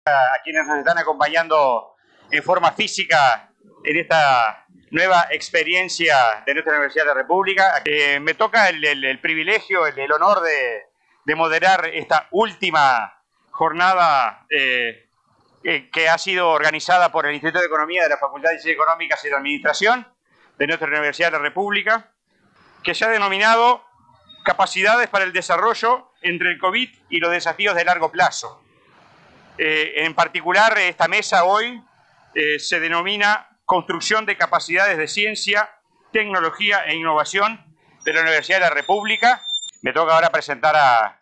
A quienes nos están acompañando en forma física en esta nueva experiencia de nuestra Universidad de la República. Me toca el privilegio, el honor de moderar esta última jornada que ha sido organizada por el Instituto de Economía de la Facultad de Ciencias Económicas y de Administración de nuestra Universidad de la República, que se ha denominado Capacidades para el Desarrollo entre el COVID y los desafíos de largo plazo. En particular, esta mesa hoy se denomina Construcción de Capacidades de Ciencia, Tecnología e Innovación de la Universidad de la República. Me toca ahora presentar a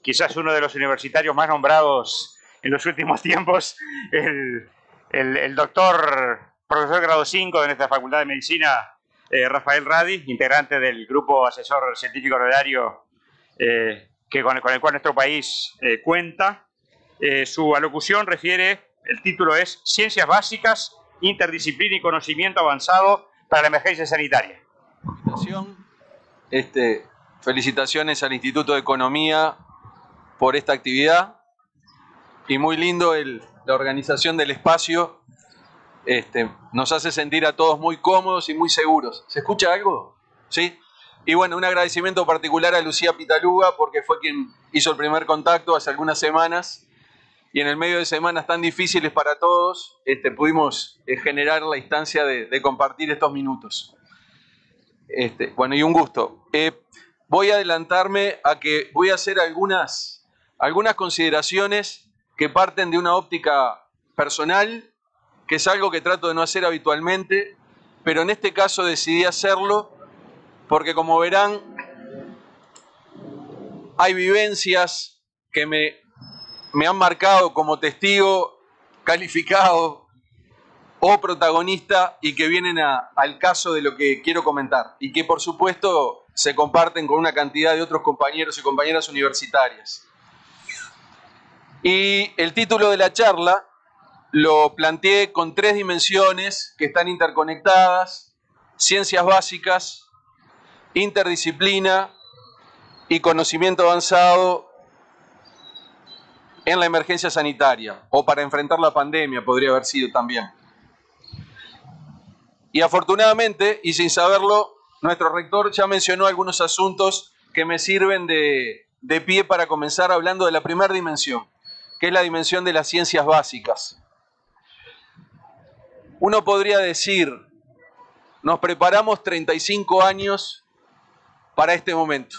quizás uno de los universitarios más nombrados en los últimos tiempos, el doctor, profesor grado 5 de nuestra Facultad de Medicina, Rafael Radi, integrante del Grupo Asesor Científico Honorario con el cual nuestro país cuenta. Su alocución refiere, el título es Ciencias Básicas, Interdisciplina y Conocimiento Avanzado para la Emergencia Sanitaria. Felicitaciones al Instituto de Economía por esta actividad y muy lindo la organización del espacio. Nos hace sentir a todos muy cómodos y muy seguros. ¿Se escucha algo? ¿Sí? Y bueno, un agradecimiento particular a Lucía Pitaluga porque fue quien hizo el primer contacto hace algunas semanas. Y en el medio de semanas tan difíciles para todos, pudimos generar la instancia de compartir estos minutos. Bueno, y un gusto. Voy a adelantarme a que voy a hacer algunas consideraciones que parten de una óptica personal, que es algo que trato de no hacer habitualmente, pero en este caso decidí hacerlo porque, como verán, hay vivencias que me han marcado como testigo calificado o protagonista y que vienen al caso de lo que quiero comentar y que por supuesto se comparten con una cantidad de otros compañeros y compañeras universitarias. Y el título de la charla lo planteé con 3 dimensiones que están interconectadas: ciencias básicas, interdisciplina y conocimiento avanzado en la emergencia sanitaria, o para enfrentar la pandemia podría haber sido también. Y afortunadamente, y sin saberlo, nuestro rector ya mencionó algunos asuntos que me sirven de pie para comenzar hablando de la primera dimensión, que es la dimensión de las ciencias básicas. Uno podría decir, nos preparamos 35 años para este momento.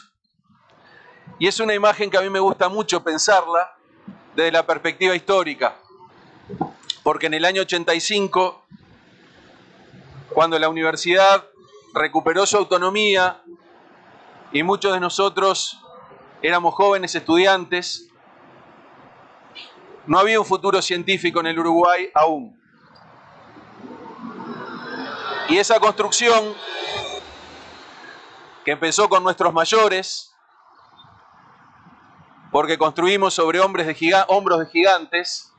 Y es una imagen que a mí me gusta mucho pensarla desde la perspectiva histórica, porque en el año 85, cuando la universidad recuperó su autonomía y muchos de nosotros éramos jóvenes estudiantes, no había un futuro científico en el Uruguay aún. Y esa construcción, que empezó con nuestros mayores, porque construimos sobre hombros de gigantes,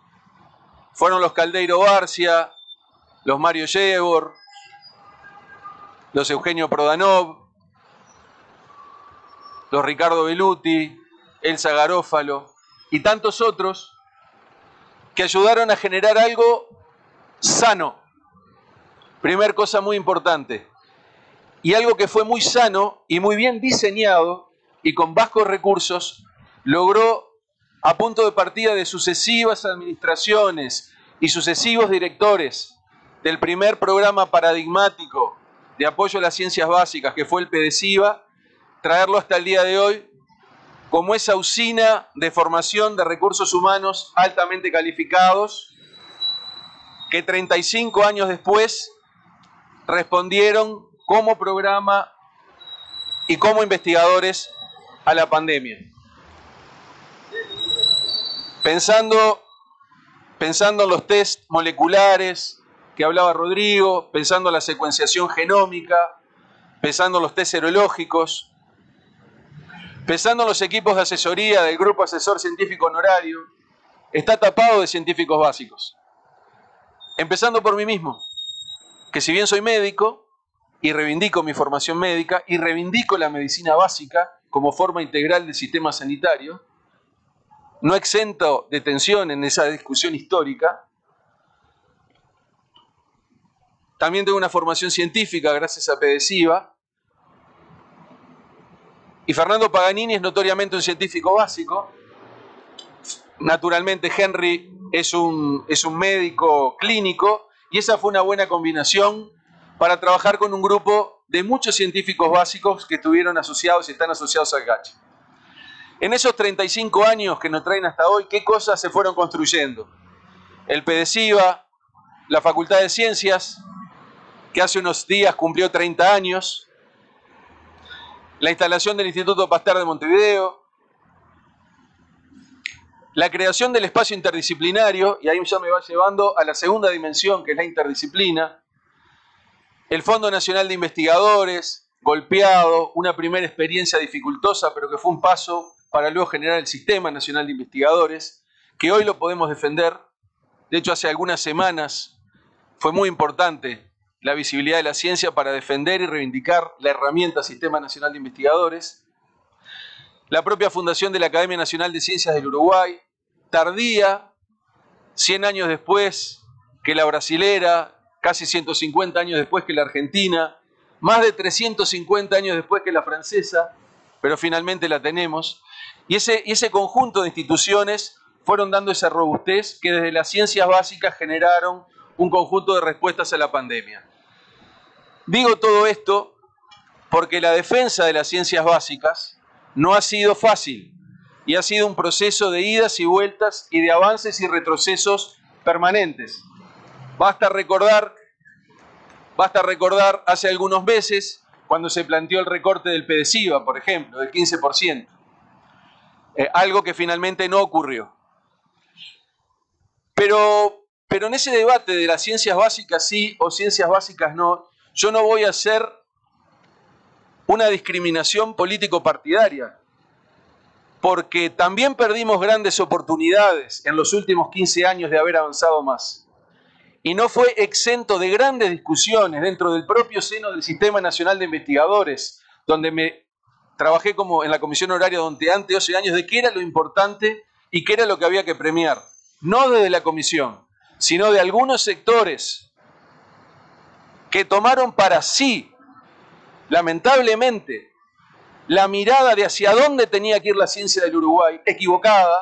fueron los Caldeiro Barcia, los Mario Yegor, los Eugenio Prodanov, los Ricardo Belluti, Elsa Garófalo y tantos otros que ayudaron a generar algo sano. Primer cosa muy importante. Y algo que fue muy sano y muy bien diseñado y con vastos recursos, logró, a punto de partida de sucesivas administraciones y sucesivos directores del primer programa paradigmático de apoyo a las ciencias básicas, que fue el PDCIVA, traerlo hasta el día de hoy como esa usina de formación de recursos humanos altamente calificados que 35 años después respondieron como programa y como investigadores a la pandemia. Pensando en los test moleculares que hablaba Rodrigo, pensando en la secuenciación genómica, pensando en los test serológicos, pensando en los equipos de asesoría del Grupo Asesor Científico Honorario, está tapado de científicos básicos. Empezando por mí mismo, que si bien soy médico y reivindico mi formación médica y reivindico la medicina básica como forma integral del sistema sanitario, no exento de tensión en esa discusión histórica. También tengo una formación científica gracias a PDCIVA. Y Fernando Paganini es notoriamente un científico básico. Naturalmente Henry es un médico clínico y esa fue una buena combinación para trabajar con un grupo de muchos científicos básicos que estuvieron asociados y están asociados al GACH. En esos 35 años que nos traen hasta hoy, ¿qué cosas se fueron construyendo? El PDCIVA, la Facultad de Ciencias, que hace unos días cumplió 30 años, la instalación del Instituto Pasteur de Montevideo, la creación del espacio interdisciplinario, y ahí ya me va llevando a la segunda dimensión, que es la interdisciplina, el Fondo Nacional de Investigadores, golpeado, una primera experiencia dificultosa, pero que fue un paso para luego generar el Sistema Nacional de Investigadores, que hoy lo podemos defender. De hecho, hace algunas semanas fue muy importante la visibilidad de la ciencia para defender y reivindicar la herramienta Sistema Nacional de Investigadores. La propia fundación de la Academia Nacional de Ciencias del Uruguay, tardía, 100 años después que la brasilera, casi 150 años después que la argentina, más de 350 años después que la francesa, pero finalmente la tenemos. Y ese conjunto de instituciones fueron dando esa robustez que desde las ciencias básicas generaron un conjunto de respuestas a la pandemia. Digo todo esto porque la defensa de las ciencias básicas no ha sido fácil y ha sido un proceso de idas y vueltas y de avances y retrocesos permanentes. Basta recordar hace algunos meses cuando se planteó el recorte del PDCIVA, por ejemplo, del 15%, algo que finalmente no ocurrió. Pero en ese debate de las ciencias básicas sí o ciencias básicas no, yo no voy a hacer una discriminación político-partidaria, porque también perdimos grandes oportunidades en los últimos 15 años de haber avanzado más. Y no fue exento de grandes discusiones dentro del propio seno del Sistema Nacional de Investigadores, donde trabajé como en la comisión horaria durante 12 años, de qué era lo importante y qué era lo que había que premiar. No desde la comisión, sino de algunos sectores que tomaron para sí, lamentablemente, la mirada de hacia dónde tenía que ir la ciencia del Uruguay, equivocada,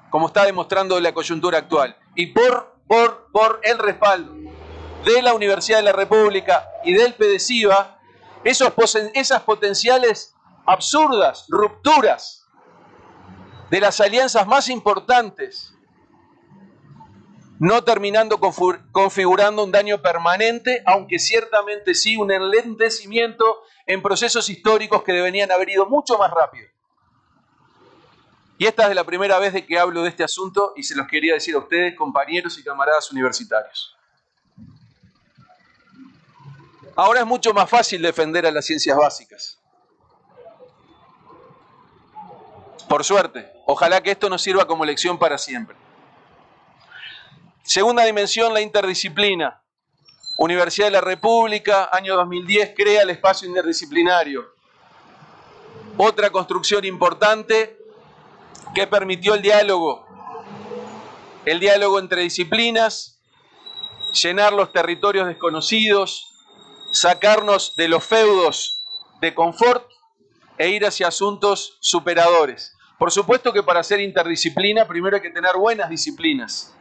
como está demostrando la coyuntura actual. Y por el respaldo de la Universidad de la República y del PDCIVA, esas potenciales absurdas rupturas de las alianzas más importantes, no terminando configurando un daño permanente, aunque ciertamente sí un enlentecimiento en procesos históricos que deberían haber ido mucho más rápido. Y esta es la primera vez de que hablo de este asunto y se los quería decir a ustedes, compañeros y camaradas universitarios. Ahora es mucho más fácil defender a las ciencias básicas. Por suerte, ojalá que esto nos sirva como lección para siempre. Segunda dimensión, la interdisciplina. Universidad de la República, año 2010, crea el espacio interdisciplinario. Otra construcción importante que permitió el diálogo entre disciplinas, llenar los territorios desconocidos, sacarnos de los feudos de confort e ir hacia asuntos superadores. Por supuesto que para ser interdisciplina primero hay que tener buenas disciplinas.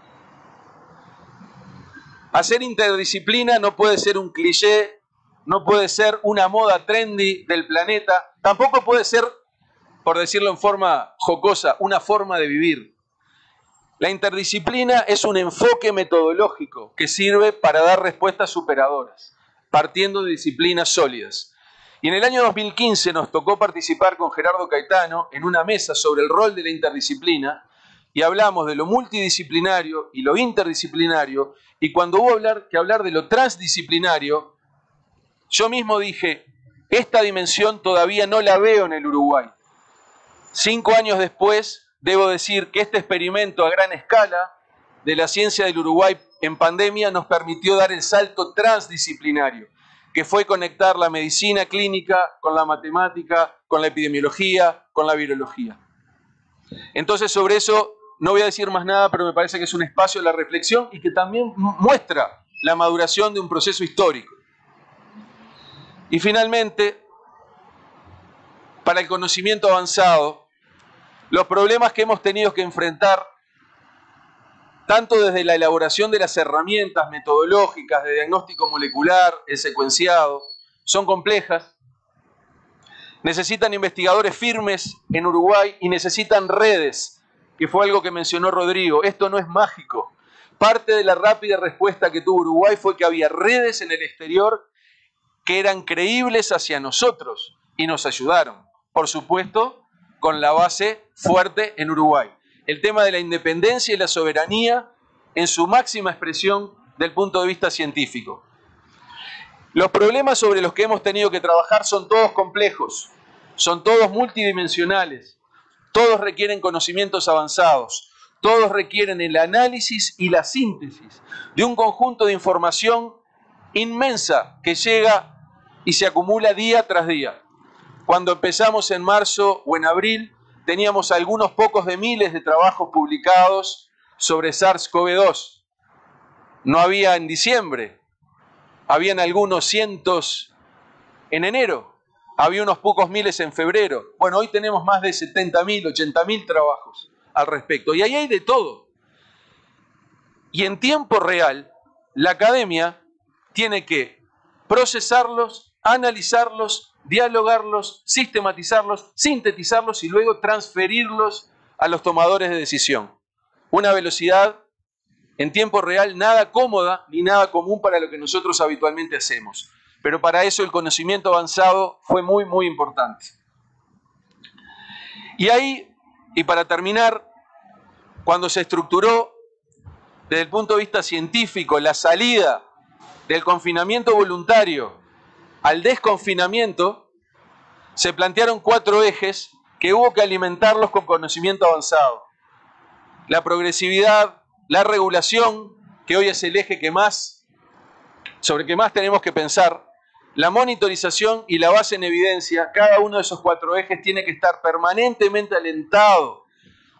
Hacer interdisciplina no puede ser un cliché, no puede ser una moda trendy del planeta, tampoco puede ser, por decirlo en forma jocosa, una forma de vivir. La interdisciplina es un enfoque metodológico que sirve para dar respuestas superadoras, partiendo de disciplinas sólidas. Y en el año 2015 nos tocó participar con Gerardo Caetano en una mesa sobre el rol de la interdisciplina y hablamos de lo multidisciplinario y lo interdisciplinario, y cuando hubo que hablar de lo transdisciplinario, yo mismo dije, esta dimensión todavía no la veo en el Uruguay. 5 años después, debo decir que este experimento a gran escala de la ciencia del Uruguay en pandemia nos permitió dar el salto transdisciplinario, que fue conectar la medicina clínica con la matemática, con la epidemiología, con la virología. Entonces, sobre eso no voy a decir más nada, pero me parece que es un espacio de la reflexión y que también muestra la maduración de un proceso histórico. Y finalmente, para el conocimiento avanzado, los problemas que hemos tenido que enfrentar, tanto desde la elaboración de las herramientas metodológicas de diagnóstico molecular, el secuenciado, son complejas, necesitan investigadores firmes en Uruguay y necesitan redes, que fue algo que mencionó Rodrigo. Esto no es mágico. Parte de la rápida respuesta que tuvo Uruguay fue que había redes en el exterior que eran creíbles hacia nosotros y nos ayudaron. Por supuesto, con la base fuerte en Uruguay. El tema de la independencia y la soberanía en su máxima expresión del punto de vista científico. Los problemas sobre los que hemos tenido que trabajar son todos complejos, son todos multidimensionales, todos requieren conocimientos avanzados, todos requieren el análisis y la síntesis de un conjunto de información inmensa que llega y se acumula día tras día. Cuando empezamos en marzo o en abril, teníamos algunos pocos de miles de trabajos publicados sobre SARS-CoV-2. No había en diciembre, habían algunos cientos en enero, había unos pocos miles en febrero. Bueno, hoy tenemos más de 70.000, 80.000 trabajos al respecto. Y ahí hay de todo. Y en tiempo real, la academia tiene que procesarlos, analizarlos, dialogarlos, sistematizarlos, sintetizarlos y luego transferirlos a los tomadores de decisión. Una velocidad en tiempo real nada cómoda ni nada común para lo que nosotros habitualmente hacemos. Pero para eso el conocimiento avanzado fue muy, muy importante. Y ahí, y para terminar, cuando se estructuró desde el punto de vista científico la salida del confinamiento voluntario al desconfinamiento, se plantearon 4 ejes que hubo que alimentarlos con conocimiento avanzado. La progresividad, la regulación, que hoy es el eje sobre que más tenemos que pensar, la monitorización y la base en evidencia. Cada uno de esos 4 ejes tiene que estar permanentemente alentado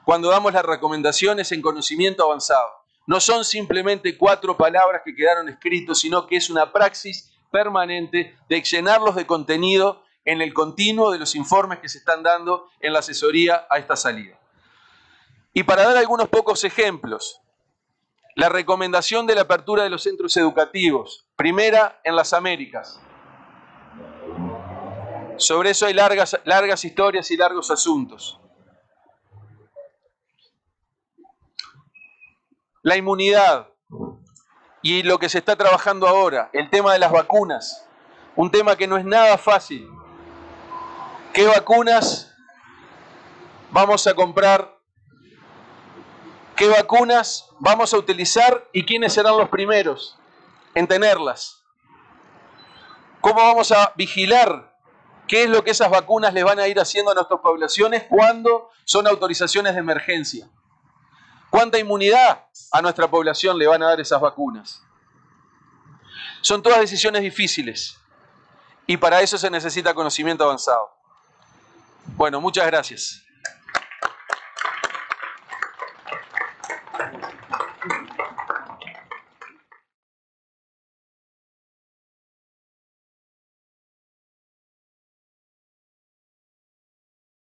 cuando damos las recomendaciones en conocimiento avanzado. No son simplemente 4 palabras que quedaron escritos, sino que es una praxis permanente de llenarlos de contenido en el continuo de los informes que se están dando en la asesoría a esta salida. Y para dar algunos pocos ejemplos, la recomendación de la apertura de los centros educativos, primera en las Américas. Sobre eso hay largas historias y largos asuntos. La inmunidad y lo que se está trabajando ahora, el tema de las vacunas, un tema que no es nada fácil. ¿Qué vacunas vamos a comprar? ¿Qué vacunas vamos a utilizar y quiénes serán los primeros en tenerlas? ¿Cómo vamos a vigilar qué es lo que esas vacunas le van a ir haciendo a nuestras poblaciones cuando son autorizaciones de emergencia? ¿Cuánta inmunidad a nuestra población le van a dar esas vacunas? Son todas decisiones difíciles y para eso se necesita conocimiento avanzado. Bueno, muchas gracias.